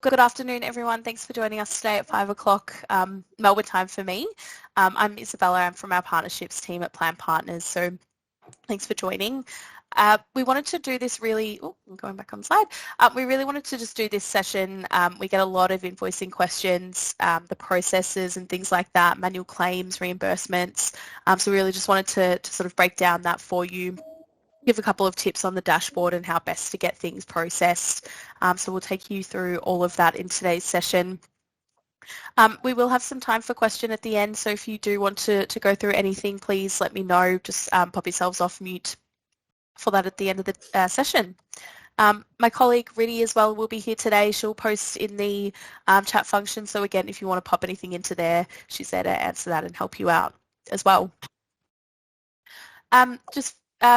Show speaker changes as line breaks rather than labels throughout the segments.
Good afternoon, everyone. Thanks for joining us today at 5 o'clock Melbourne time for me. I'm Isabella. I'm from our partnerships team at Plan Partners, so thanks for joining. We wanted to do this really, I'm going back on the slide. We really wanted to just do this session. We get a lot of invoicing questions, the processes and things like that, manual claims, reimbursements. So we really just wanted to sort of break down that for you, give a couple of tips on the dashboard and how best to get things processed. So we'll take you through all of that in today's session. We will have some time for question at the end, so if you do want to go through anything, please let me know. Just pop yourselves off mute for that at the end of the session. My colleague Riddy as well will be here today. She'll post in the chat function, so again, if you want to pop anything into there, she's there to answer that and help you out as well.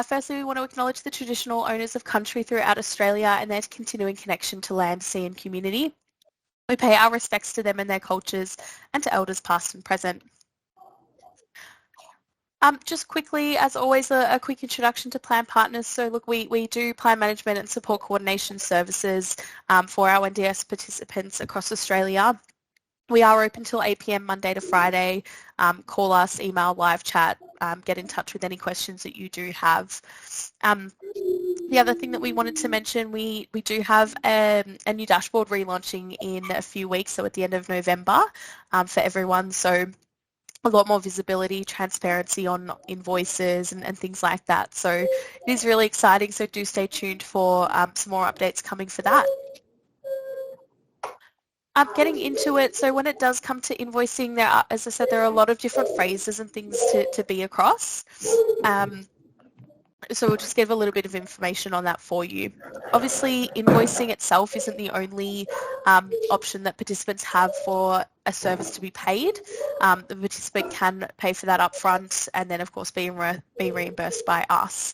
Firstly, we want to acknowledge the traditional owners of country throughout Australia and their continuing connection to land, sea and community. We pay our respects to them and their cultures and to elders past and present. Just quickly, as always, a quick introduction to Plan Partners. So look, we do plan management and support coordination services for our NDIS participants across Australia. We are open till 8 p.m. Monday to Friday. Call us, email, live chat, get in touch with any questions that you do have. The other thing that we wanted to mention, we do have a new dashboard relaunching in a few weeks, so at the end of November for everyone. So a lot more visibility, transparency on invoices and things like that. So it is really exciting, so do stay tuned for some more updates coming for that. Getting into it, so when it does come to invoicing, as I said, there are a lot of different phrases and things to be across. So we'll just give a little bit of information on that for you. Obviously, invoicing itself isn't the only option that participants have for a service to be paid. The participant can pay for that upfront and then, of course, be reimbursed by us.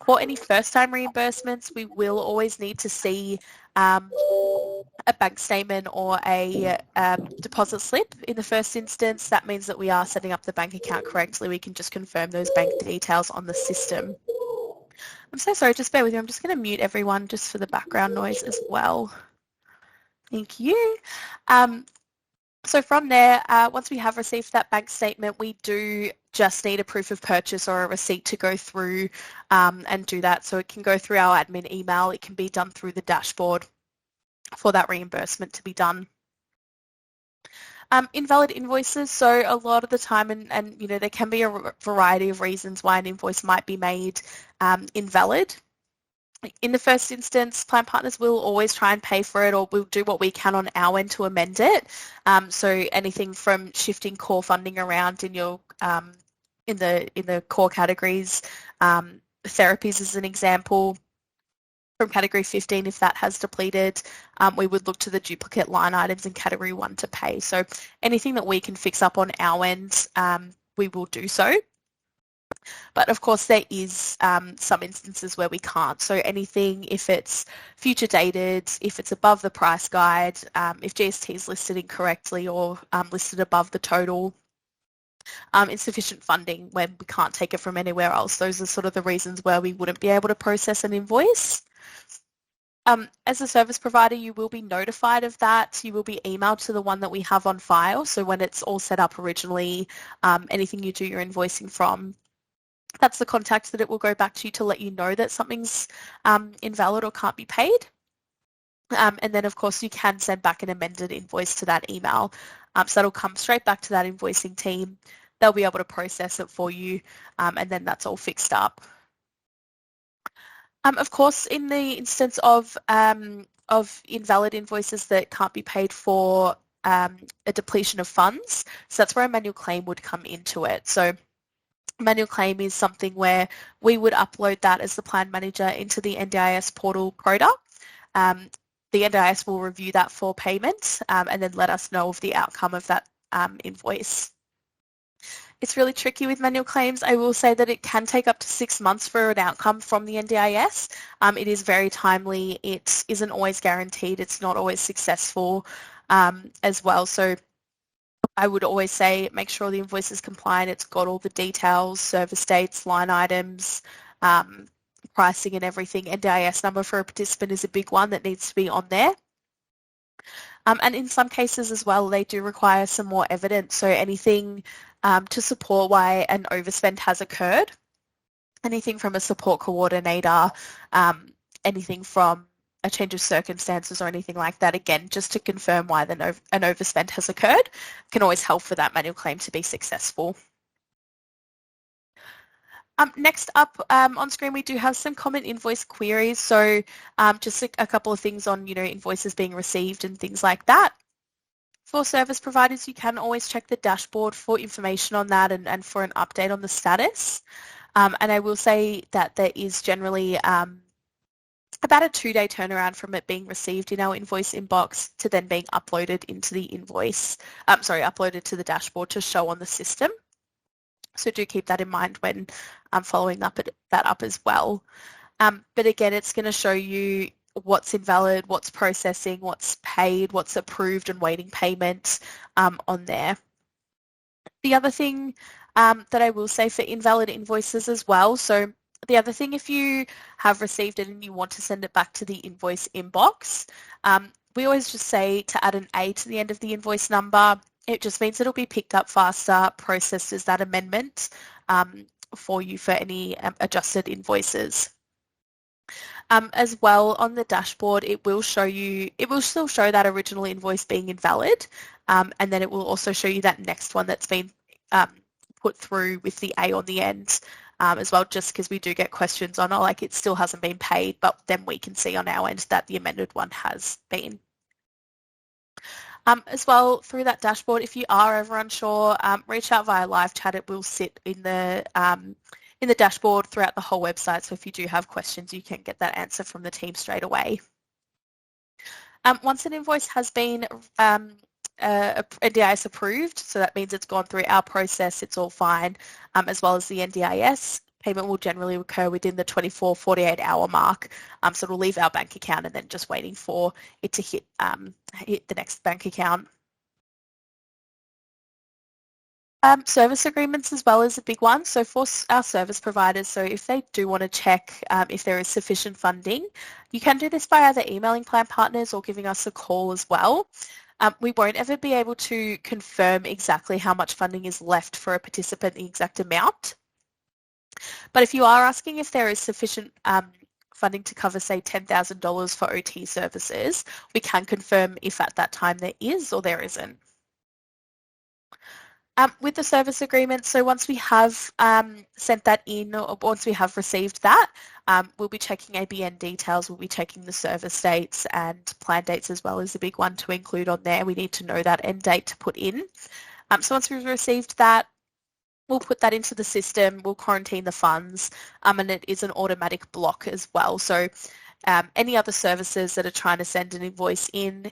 For any first-time reimbursements, we will always need to see a bank statement or a deposit slip in the first instance. That means that we are setting up the bank account correctly. We can just confirm those bank details on the system. I'm so sorry, just bear with me. I'm just going to mute everyone just for the background noise as well. Thank you. So from there, once we have received that bank statement, we do just need a proof of purchase or a receipt to go through and do that. So it can go through our admin email. It can be done through the dashboard for that reimbursement to be done. Invalid invoices, so a lot of the time, and you know, there can be a variety of reasons why an invoice might be made invalid. In the first instance, Plan Partners will always try and pay for it, or we'll do what we can on our end to amend it. So anything from shifting core funding around in your in the core categories, therapies as an example. From category 15, if that has depleted, we would look to the duplicate line items in category 1 to pay. So anything that we can fix up on our end, we will do so. But of course, there is some instances where we can't. So anything, if it's future dated, if it's above the price guide, if GST is listed incorrectly or listed above the total, insufficient funding when we can't take it from anywhere else. Those are sort of the reasons where we wouldn't be able to process an invoice. As a service provider, you will be notified of that. You will be emailed to the one that we have on file. So when it's all set up originally, anything you do your invoicing from, that's the contact that it will go back to you to let you know that something's invalid or can't be paid. And then, of course, you can send back an amended invoice to that email. So that'll come straight back to that invoicing team. They'll be able to process it for you, and then that's all fixed up. Of course, in the instance of invalid invoices that can't be paid for a depletion of funds, so that's where a manual claim would come into it. So manual claim is something where we would upload that as the plan manager into the NDIS portal quota. The NDIS will review that for payment and then let us know of the outcome of that invoice. It's really tricky with manual claims. I will say that it can take up to 6 months for an outcome from the NDIS. It is very timely. It isn't always guaranteed. It's not always successful as well. So I would always say make sure the invoice is compliant. It's got all the details, service dates, line items, pricing and everything. NDIS number for a participant is a big one that needs to be on there. And in some cases as well, they do require some more evidence. So anything to support why an overspend has occurred, anything from a support coordinator, anything from a change of circumstances or anything like that, again, just to confirm why an overspend has occurred, can always help for that manual claim to be successful. Next up on screen, we do have some common invoice queries. So just a couple of things on, invoices being received and things like that. For service providers, you can always check the dashboard for information on that and for an update on the status. And I will say that there is generally about a 2-day turnaround from it being received in our invoice inbox to then being uploaded into the uploaded to the dashboard to show on the system. So do keep that in mind when following that up as well. But again, it's going to show you what's invalid, what's processing, what's paid, what's approved and waiting payment on there. The other thing that I will say for invalid invoices as well, so the other thing, if you have received it and you want to send it back to the invoice inbox, we always just say to add an A to the end of the invoice number. It just means it'll be picked up faster, processed as that amendment for you for any adjusted invoices. As well, on the dashboard, it will still show that original invoice being invalid, and then it will also show you that next one that's been put through with the A on the end as well, just because we do get questions on, like it still hasn't been paid, but then we can see on our end that the amended one has been. As well, through that dashboard, if you are ever unsure, reach out via live chat. It will sit in the dashboard throughout the whole website. So if you do have questions, you can get that answer from the team straight away. Once an invoice has been NDIS approved, so that means it's gone through our process, it's all fine, as well as the NDIS, payment will generally occur within the 24-48 hour mark. So it'll leave our bank account and then just waiting for it to hit the next bank account. Service agreements as well is a big one. So for our service providers, so if they do want to check if there is sufficient funding, you can do this by either emailing plan partners or giving us a call as well. We won't ever be able to confirm exactly how much funding is left for a participant, the exact amount. But if you are asking if there is sufficient funding to cover, say, $10,000 for OT services, we can confirm if at that time there is or there isn't. With the service agreement, so once we have sent that in or once we have received that, we'll be checking ABN details, we'll be checking the service dates and plan dates as well as a big one to include on there. We need to know that end date to put in. So once we've received that, we'll put that into the system, we'll quarantine the funds, and it is an automatic block as well. So any other services that are trying to send an invoice in,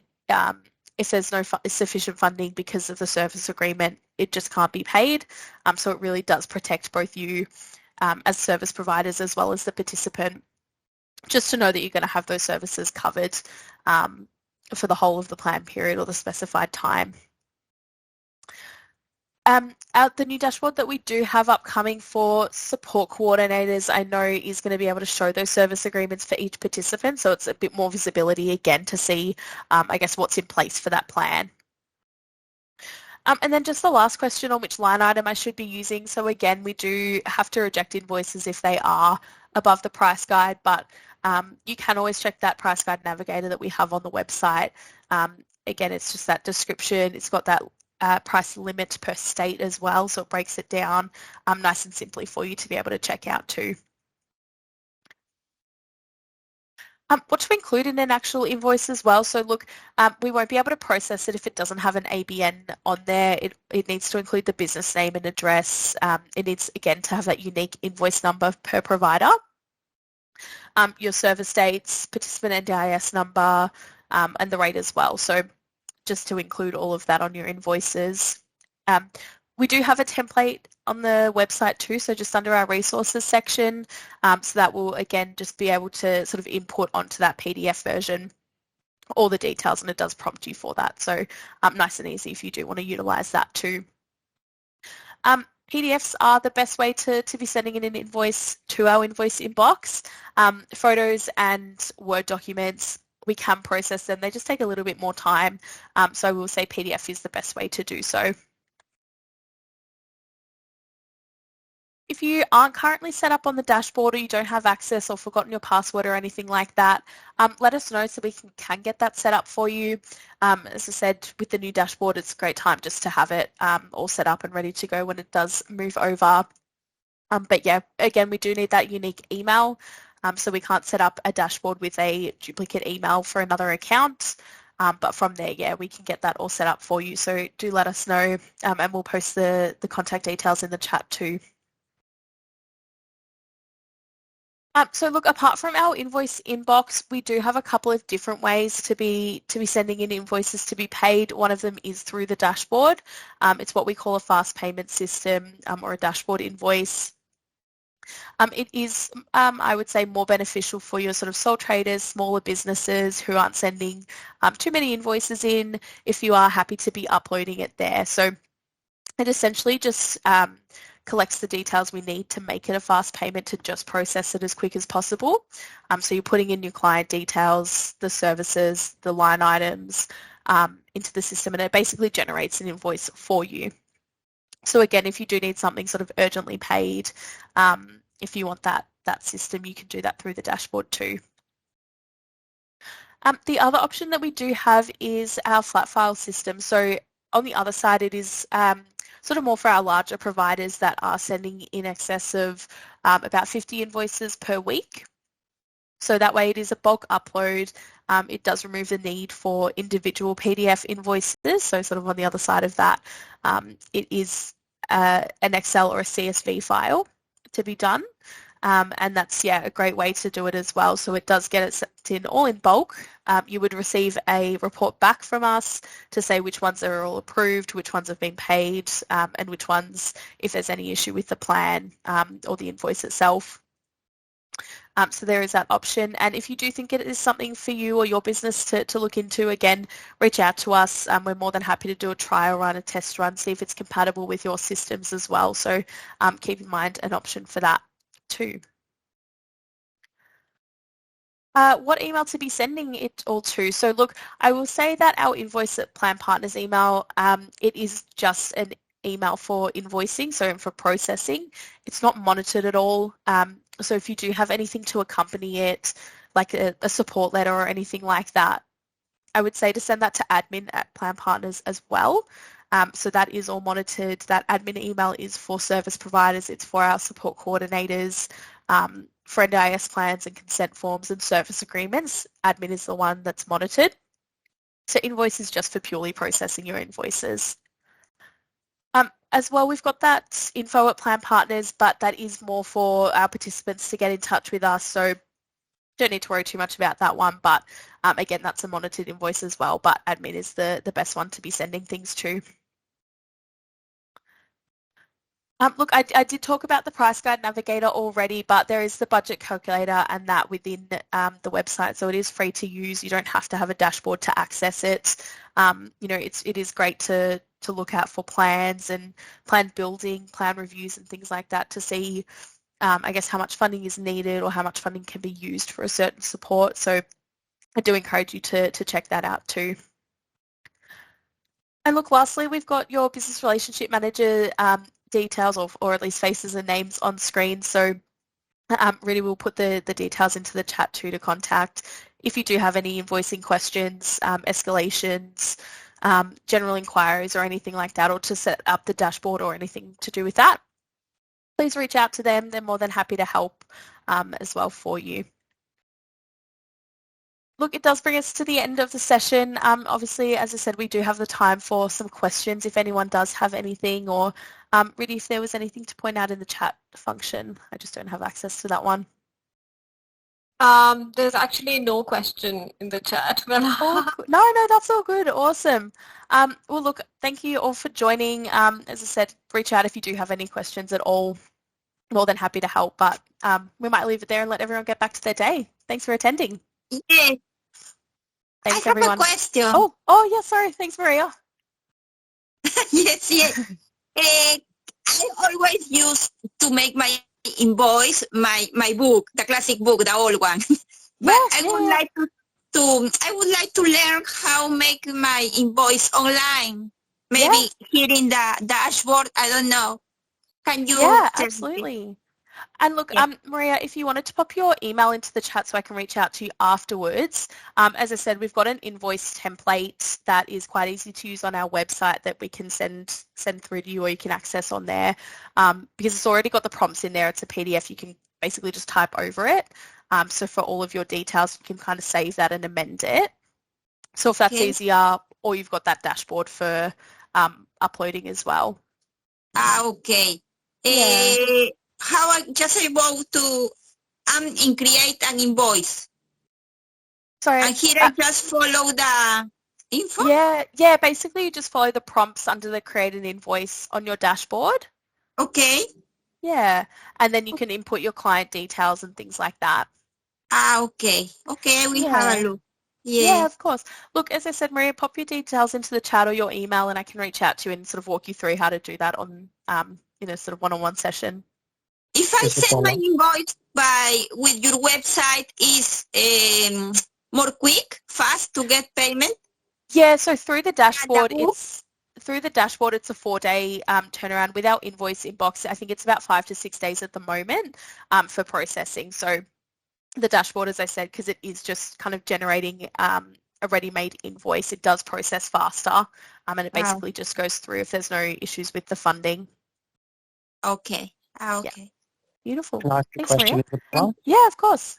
if there's no sufficient funding because of the service agreement, it just can't be paid. So it really does protect both you as service providers as well as the participant, just to know that you're going to have those services covered for the whole of the plan period or the specified time. The new dashboard that we do have upcoming for support coordinators, I know is going to be able to show those service agreements for each participant, so it's a bit more visibility again to see, I guess, what's in place for that plan. And then just the last question on which line item I should be using. So again, we do have to reject invoices if they are above the price guide, but you can always check that price guide navigator that we have on the website. Again, it's just that description. It's got that price limit per state as well, so it breaks it down nice and simply for you to be able to check out too. What to include in an actual invoice as well. So look, we won't be able to process it if it doesn't have an ABN on there. It needs to include the business name and address. It needs, again, to have that unique invoice number per provider. Your service dates, participant NDIS number, and the rate as well. So just to include all of that on your invoices. We do have a template on the website too, so just under our resources section. So that will, again, just be able to sort of input onto that PDF version all the details, and it does prompt you for that. So nice and easy if you do want to utilise that too. PDFs are the best way to be sending in an invoice to our invoice inbox. Photos and Word documents, we can process them. They just take a little bit more time. So we'll say PDF is the best way to do so. If you aren't currently set up on the dashboard or you don't have access or forgotten your password or anything like that, let us know so we can get that set up for you. As I said, with the new dashboard, it's a great time just to have it all set up and ready to go when it does move over. But yeah, again, we do need that unique email. So we can't set up a dashboard with a duplicate email for another account. But from there, yeah, we can get that all set up for you. So do let us know, and we'll post the contact details in the chat too. So look, apart from our invoice inbox, we do have a couple of different ways to be sending in invoices to be paid. One of them is through the dashboard. It's what we call a fast payment system or a dashboard invoice. It is, I would say, more beneficial for your sort of sole traders, smaller businesses who aren't sending too many invoices in if you are happy to be uploading it there. So it essentially just collects the details we need to make it a fast payment to just process it as quick as possible. So you're putting in your client details, the services, the line items into the system, and it basically generates an invoice for you. So again, if you do need something sort of urgently paid, if you want that system, you can do that through the dashboard too. The other option that we do have is our flat file system. So on the other side, it is sort of more for our larger providers that are sending in excess of about 50 invoices per week. So that way it is a bulk upload. It does remove the need for individual PDF invoices. So sort of on the other side of that, it is an Excel or a CSV file to be done. And that's, yeah, a great way to do it as well. So it does get it sent in all in bulk. You would receive a report back from us to say which ones are all approved, which ones have been paid, and which ones, if there's any issue with the plan or the invoice itself. So there is that option. And if you do think it is something for you or your business to look into, again, reach out to us. We're more than happy to do a trial run, a test run, see if it's compatible with your systems as well. So keep in mind an option for that too. What email to be sending it all to? So look, I will say that our Invoice Plan Partners email, it is just an email for invoicing, so for processing. It's not monitored at all. So if you do have anything to accompany it, like a support letter or anything like that, I would say to send that to admin at Plan Partners as well. So that is all monitored. That admin email is for service providers. It's for our support coordinators, for NDIS plans and consent forms and service agreements. Admin is the one that's monitored. So invoice is just for purely processing your invoices. As well, we've got that info at Plan Partners, but that is more for our participants to get in touch with us. So don't need to worry too much about that one. But again, that's a monitored invoice as well. But admin is the best one to be sending things to. Look, I did talk about the price guide navigator already, but there is the budget calculator and that within the website, so it is free to use. You don't have to have a dashboard to access it. You know, it is great to look at for plans and plan building, plan reviews and things like that to see, I guess, how much funding is needed or how much funding can be used for a certain support. So I do encourage you to check that out too. And look, lastly, we've got your business relationship manager details or at least faces and names on screen. So really we'll put the details into the chat too to contact if you do have any invoicing questions, escalations, general inquiries or anything like that, or to set up the dashboard or anything to do with that. Please reach out to them. They're more than happy to help as well for you. Look, it does bring us to the end of the session. Obviously, as I said, we do have the time for some questions if anyone does have anything, or really if there was anything to point out in the chat function. I just don't have access to that one.
There's actually no question in the chat.
No, that's all good. Awesome. Well, look, thank you all for joining. As I said, reach out if you do have any questions at all. More than happy to help, but we might leave it there and let everyone get back to their day. Thanks for attending.
Yeah.
Thanks,
I have
everyone.
a question.
Oh, yeah, sorry. Thanks, Maria.
Yes. I always used to make my invoice, my book, the classic book, the old one. But I would like like to learn how make my invoice online. Maybe here in the dashboard. I don't know. Can you?
Yeah,
tell me?
absolutely. And look,
Yeah.
Maria, if you wanted to pop your email into the chat so I can reach out to you afterwards, as I said, we've got an invoice template that is quite easy to use on our website that we can send through to you, or you can access on there, because it's already got the prompts in there. It's a PDF. You can basically just type over it. So for all of your details, you can kind of save that and amend it. So if that's
Okay.
easier, or you've got that dashboard for uploading as well.
Okay.
Yeah.
How I just about to create an invoice.
Sorry.
And here I just follow the info.
Yeah. Basically, you just follow the prompts under the create an invoice on your dashboard.
Okay.
Yeah, and then you can input your client details and things like that.
Okay. Okay, we have a look.
Yeah,
Yeah.
of course. Look, as I said, Maria, pop your details into the chat or your email, and I can reach out to you and sort of walk you through how to do that on, sort of one-on-one session.
If I send my invoice with your website, is more quick, fast to get payment?
Yeah, so through the dashboard, it's a 4-day turnaround. With our invoice inbox, I think it's about 5 to 6 days at the moment for processing. So the dashboard, as I said, because it is just kind of generating a ready-made invoice, it does process faster, and it basically just goes through if there's no issues with the funding.
Okay. Okay.
Yeah. Beautiful.
Can I ask a
Thanks,
question
Maria.
as well?
Yeah, of course.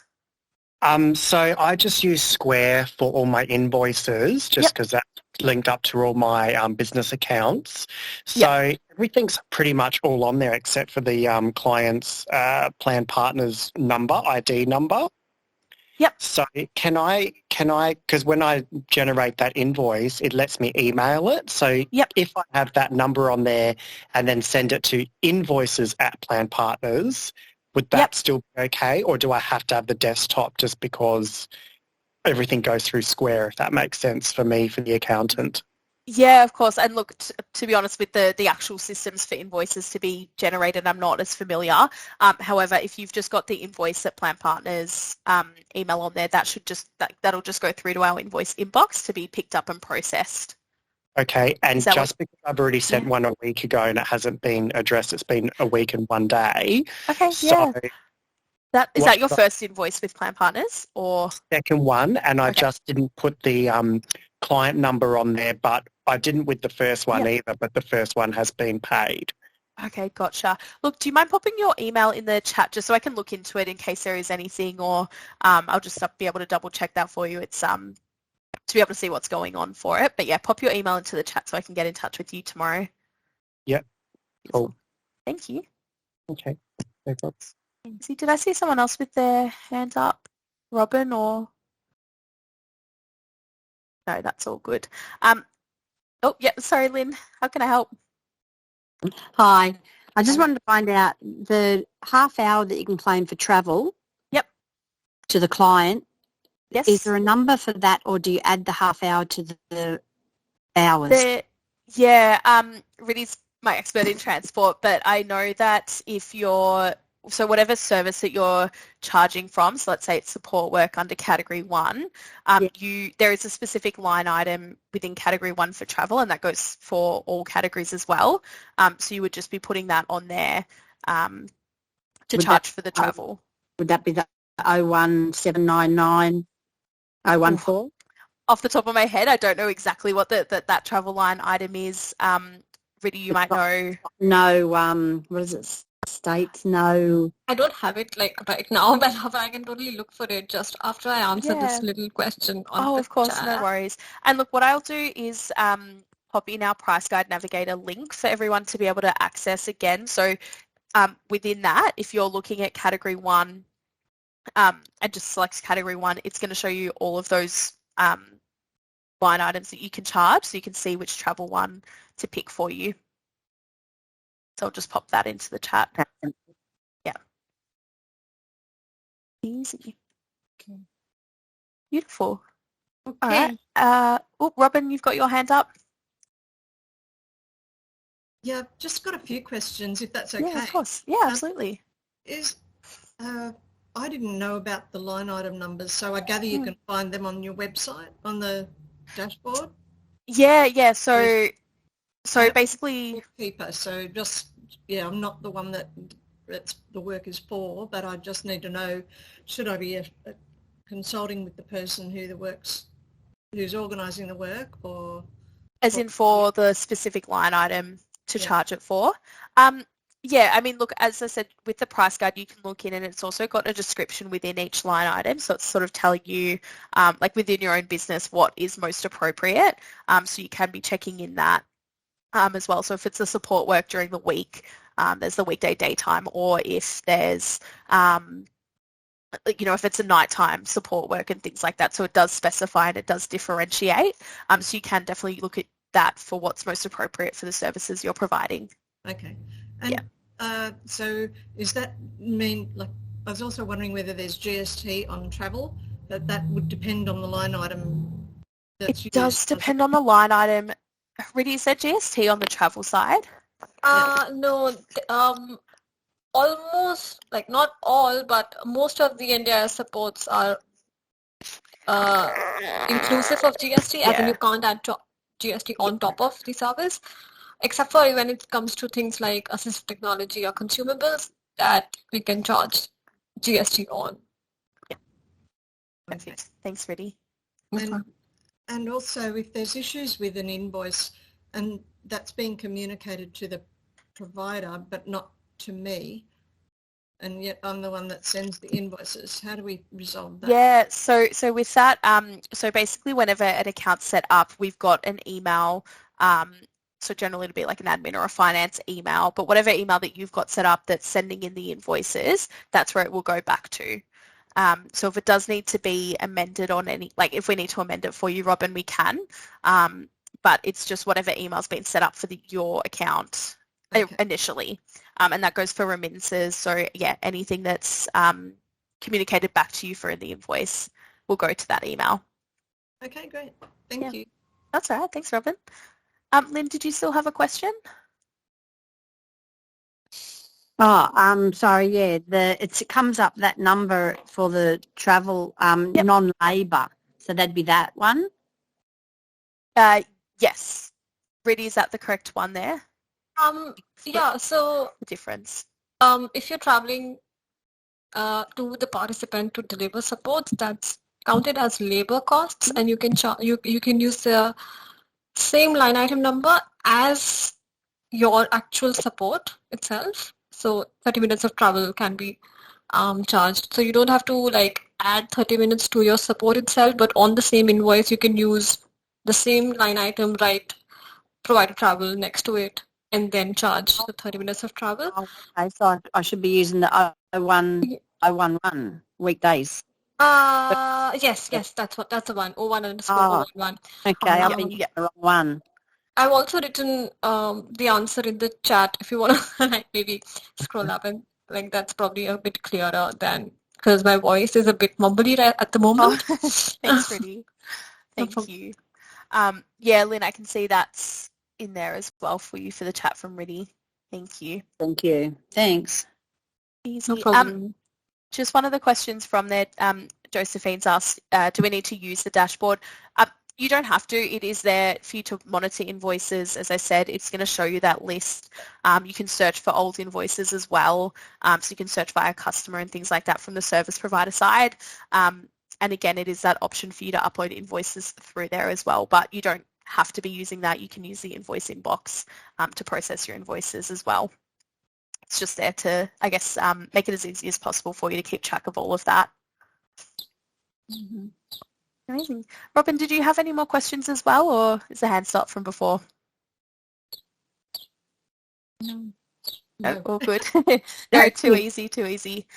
So I just use Square for all my invoices just because that's linked up to all my business accounts. So everything's pretty much all on there except for the client's plan partner's number, ID number.
Yep.
So can I, because when I generate that invoice, it lets me email it. So if I have that number on there and then send it to invoices@plan partners, would that still be okay, or do I have to have the desktop just because everything goes through Square, if that makes sense for me, for the accountant?
Yeah, of course. And look, to be honest, with the actual systems for invoices to be generated, I'm not as familiar. However, if you've just got the Invoice@Plan Partners email on there, that'll just go through to our invoice inbox to be picked up and processed.
Okay, and just because I've already sent one a week ago and it hasn't been addressed, it's been a week and 1 day.
Okay,
so
Is that your first invoice with Plan Partners, or?
Second one, and I just didn't put the client number on there, but I didn't with the first one either, but the first one has been paid.
Okay, gotcha. Look, do you mind popping your email in the chat just so I can look into it in case there is anything, or I'll just be able to double check that for you. It's to be able to see what's going on for it. But yeah, pop your email into the chat so I can get in touch with you tomorrow.
Yep. Cool.
Thank you.
Okay. No problem.
Did I see someone else with their hand up? Robin or? No, that's all good. Sorry, Lynn. How can I help?
Hi. I just wanted to find out the half hour that you can claim for travel to the client.
Yes.
Is there a number for that, or do you add the half hour to the hours?
Riddy's my expert in transport, but I know that so whatever service that you're charging from, so let's say it's support work under Category 1, there is a specific line item within Category 1 for travel, and that goes for all categories as well. So you would just be putting that on there to charge for the travel.
Would that be the 01799 014?
Off the top of my head, I don't know exactly what that travel line item is. Riddy, you might know.
No, what is it? States? No.
I don't have it right now, but I can totally look for it just after I answer this little question on the
of course,
chat.
no worries. And look, what I'll do is pop in our Price Guide Navigator link for everyone to be able to access again. So within that, if you're looking at Category 1 and just select Category 1, it's going to show you all of those line items that you can charge, so you can see which travel one to pick for you. So I'll just pop that into the chat. Yeah. Easy. Okay. Beautiful.
Okay.
All right. Robin, you've got your hand up.
Yeah, I've just got a few questions, if that's okay.
Yeah, of course. Yeah, absolutely.
I didn't know about the line item numbers, so I gather you can find them on your website, on the dashboard?
Yeah. So basically...
Bookkeeper, so just, I'm not the one that's the work is for, but I just need to know, should I be consulting with the person who's organising the work, or...
As in for the specific line item to charge it for? Yeah, I mean, look, as I said, with the price guide, you can look in and it's also got a description within each line item. So it's sort of telling you, like within your own business, what is most appropriate. So you can be checking in that as well. So if it's a support work during the week, there's the weekday daytime, or if there's, if it's a nighttime support work and things like that. So it does specify and it does differentiate. So you can definitely look at that for what's most appropriate for the services you're providing.
Okay. And so does that mean, like, I was also wondering whether there's GST on travel, that would depend on the line item that's used.
It does depend on the line item. Rita, is there GST on the travel side?
No, almost, like not all, but most of the NDIS supports are inclusive of GST, as in you can't add GST on top of the service, except for when it comes to things like assistive technology or consumables that we can charge GST on.
Yeah. Perfect. Thanks, Rita.
And also, if there's issues with an invoice and that's being communicated to the provider but not to me, and yet I'm the one that sends the invoices, how do we resolve that?
Yeah, so with that, so basically whenever an account's set up, we've got an email, so generally it'll be like an admin or a finance email, but whatever email that you've got set up that's sending in the invoices, that's where it will go back to. So if it does need to be amended on any, like if we need to amend it for you, Robin, we can, but it's just whatever email's been set up for your account initially. And that goes for remittances. So yeah, anything that's communicated back to you for the invoice will go to that email.
Okay, great. Thank you.
That's all right. Thanks, Robin. Lynn, did you still have a question?
Oh, sorry, yeah. It comes up that number for the travel non-labour. So that'd be that one?
Yes. Rita, is that the correct one there?
Yeah, so
the difference.
If you're traveling to the participant to deliver support, that's counted as labor costs, and you can you can use the same line item number as your actual support itself. So 30 minutes of travel can be charged. So you don't have to like add 30 minutes to your support itself, but on the same invoice you can use the same line item, right, provider travel next to it, and then charge the 30 minutes of travel.
Okay, so I should be using the 011 weekdays.
Yes, that's the one. 01_011.
Okay, I've been using the wrong one.
I've also written the answer in the chat if you want to like maybe scroll up, and like that's probably a bit clearer than, because my voice is a bit mumbly at the moment.
Thanks, Rita. Thank you. Yeah, Lynn, I can see that's in there as well for you for the chat from Rita. Thank you.
Thank you. Thanks.
Easy.
No problem.
Just one of the questions from there, Josephine's asked, do we need to use the dashboard? You don't have to. It is there for you to monitor invoices. As I said, it's going to show you that list. You can search for old invoices as well. So you can search via customer and things like that from the service provider side. And again, it is that option for you to upload invoices through there as well. But you don't have to be using that. You can use the invoice inbox to process your invoices as well. It's just there to, I guess, make it as easy as possible for you to keep track of all of that.
Mm-hmm.
Amazing. Robin, did you have any more questions as well, or is the hand stop from before? No, all good. No, too easy.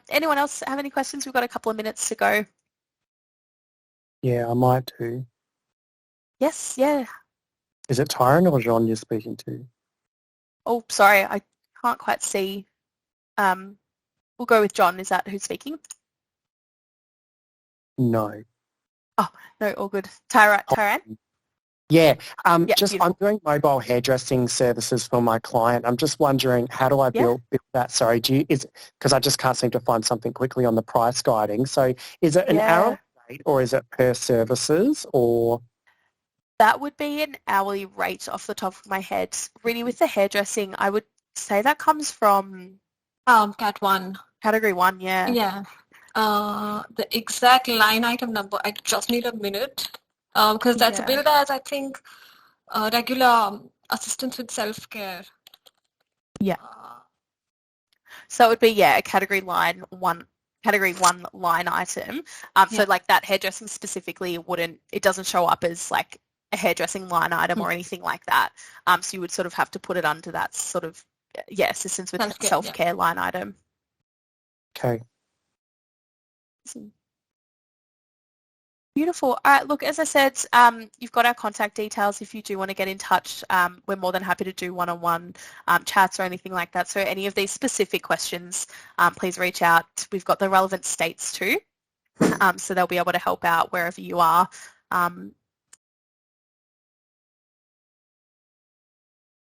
Anyone else have any questions? We've got a couple of minutes to go.
Yeah, I might do.
Yes, yeah.
Is it Tyron or John you're speaking to?
Oh, sorry, I can't quite see. We'll go with John. Is that who's speaking?
No.
Oh, no, all good. Tyran?
Yeah,
Yeah,
just
beautiful.
I'm doing mobile hairdressing services for my client. I'm just wondering, how do I build that? Sorry, because I just can't seem to find something quickly on the price guiding. So is it an hourly rate or is it per services or?
That would be an hourly rate off the top of my head. Really, with the hairdressing, I would say that comes from
Cat 1.
Category 1, yeah.
Yeah. The exact line item number, I just need a minute because that's billed as, I think, regular assistance with self-care.
Yeah. So it would be, a category 1 line item. So like that hairdressing specifically it doesn't show up as like a hairdressing line item or anything like that. So you would sort of have to put it under that sort of, assistance with self-care line item.
Okay.
Beautiful. All right, look, as I said, you've got our contact details if you do want to get in touch. We're more than happy to do one-on-one chats or anything like that. So any of these specific questions, please reach out. We've got the relevant states too, so they'll be able to help out wherever you are.